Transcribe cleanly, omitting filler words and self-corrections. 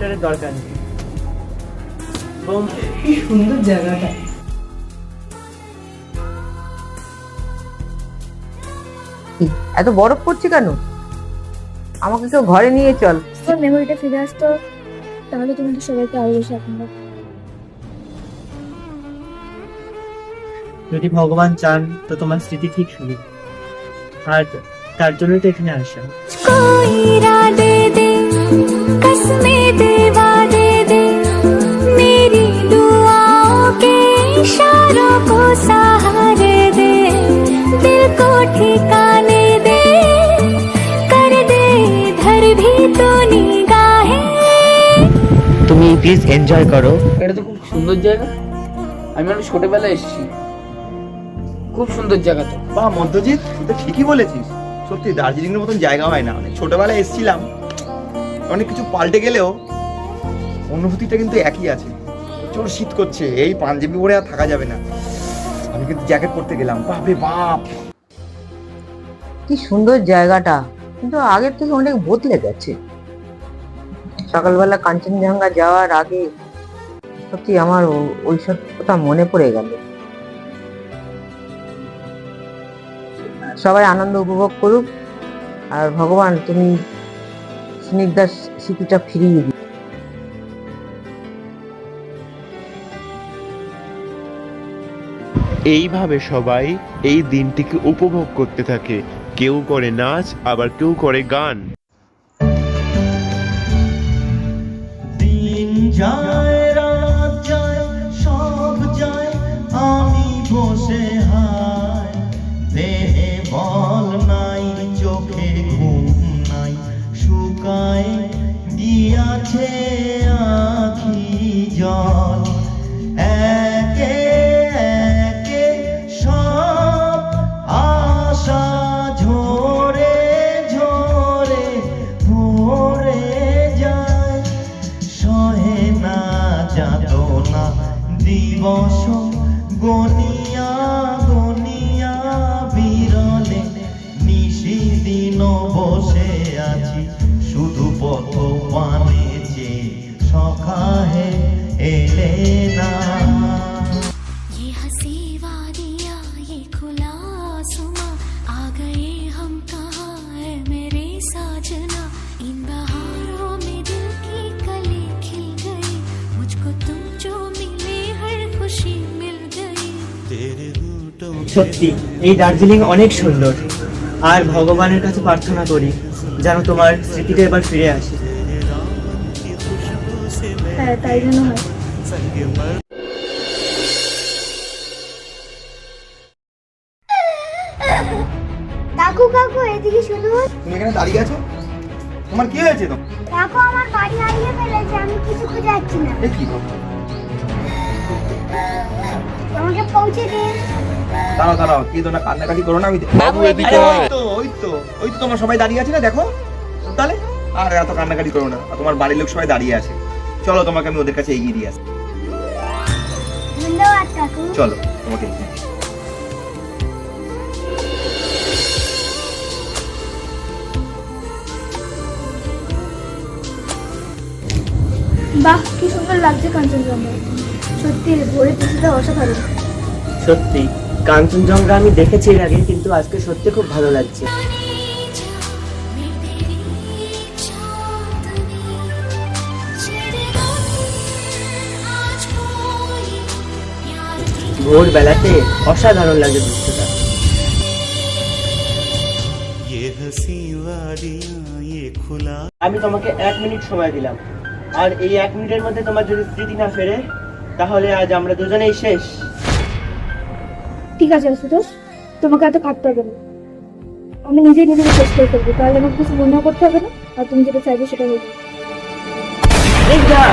হেলিকপ্টারের দরকার নেই। কি সুন্দর জায়গাটা। এত বরফ পড়ছে কেন? আমাকে কেউ ঘরে নিয়ে চল। মেমোরিটা ফিরে আসতো, তাহলে তোমাদের সবাইকে আরো বেশি আপন লাগতো। যদি ভগবান চান তো তোমার স্মৃতি ঠিক শুনি, আর তার জন্যই তো এখানে আসা। তুমি প্লিজ এনজয় করো। এটা তো খুব সুন্দর জায়গা, আমি অনেক ছোটবেলায় এসেছি। খুব সুন্দর জায়গা তো। বাহ মধ্যজিৎ, তুই তো ঠিকই বলেছিস। সত্যি দার্জিলিং এর মতন জায়গা হয় না। অনেক ছোটবেলায় এসেছিলাম, অনেক কিছু পাল্টে গেলেও অনুভূতিটা কিন্তু একই আছে। প্রচুর শীত করছে, এই পাঞ্জাবি পরে আর থাকা যাবে না। আমি কিন্তু জ্যাকেট পরতে গেলাম। বাপরে বাপ, কি সুন্দর জায়গাটা, কিন্তু আগের থেকে অনেক বদলে গেছে। সকালবেলা কাঞ্চনজঙ্ঘা যাওয়ার আগে সত্যি আমার ওইসব কথা মনে পড়ে গেল। সবাই আনন্দ উপভোগ করুক, আর ভগবান তুমি স্নিগ্ধার স্মৃতিটা ফিরিয়ে দিও। এইভাবে সবাই এই দিনটিকে উপভোগ করতে থাকে। কেউ করে নাচ, আবার কেউ করে গান। দিন যায় রাত যায় সব যায়, আমি বসে হায়। দেহে বল নাই, চোখে ঘুম নাই, শুকায় গিয়াছে আখি জল। একে একে সব আশা ঝরে ঝরে ভরে যায়। সহে না যাতনা দিবস গনিয়া গনিয়া বিরলে। নিশিদিন বসে আছি শুধু পথ পানে চেয়ে, সখাহে এলে না। ये हंसी वादियाँ ये खुला आसमां, आ गए हम कहाँ है मेरे साजना। इन बहारों में दिल की कली खिल गई, मुझको तुम जो मिले हर खुशी मिल गई। সত্যি এই দার্জিলিং অনেক সুন্দর, আর ভগবানের কাছে প্রার্থনা করি যেন তোমার স্মৃতিটা এবার ফিরে আসে। হ্যাঁ, তাই যেন হয়। কাকু কাকু এদিকে শুধু। তুমি এখানে দাঁড়িয়ে আছো, তোমার কি হয়েছে? তো কাকু আমার বাড়ি হারিয়ে ফেলেছে, আমি কিছু খুঁজে যাচ্ছি না। এই কি খবর? আমাকে পৌঁছে দিন। দাঁড়াও দাঁড়াও, কি তোমরা কান্নাকাটি করো না। আমি বাবু এদিকে আরে, আয়। ওই তো তোমার সবাই দাঁড়িয়ে আছে না, দেখো তাহলে। আর এত কান্নাকাটি করো না, আর তোমার বাড়ির লোক সবাই দাঁড়িয়ে আছে। চলো তোমাকে আমি ওদের কাছে এগিয়ে দিয়ে আসি। ধন্যবাদ কাকু। চলো তোমাকে এগিয়ে দিই। বাহ, কি সুন্দর লাগছে কাঞ্চনজঙ্ঘা। সত্যি ভোরের দৃশ্যটা অসাধারণ। সত্যি কাঞ্চনজঙ্ঘা আমি দেখেছি এর আগে, কিন্তু আজকে সত্যি খুব ভালো লাগছে। ভোর বেলাতে অসাধারণ লাগে দৃশ্যটা। আমি তোমাকে 1 মিনিট সময় দিলাম, আর এই 1 মিনিটের মধ্যে তোমার যদি স্মৃতি না ফেরে তাহলে আজ আমরা দুজনেই শেষ। ঠিক আছে আশুতোষ, তোমাকে এত কাটতে হবে না। আমি নিজেই নিজেকে শেষ করে ফেলবো, তাহলে আমাকে কিছু মনেও করতে হবে না, আর তুমি যেটা চাইবে সেটা হয়ে যাবে। এই যা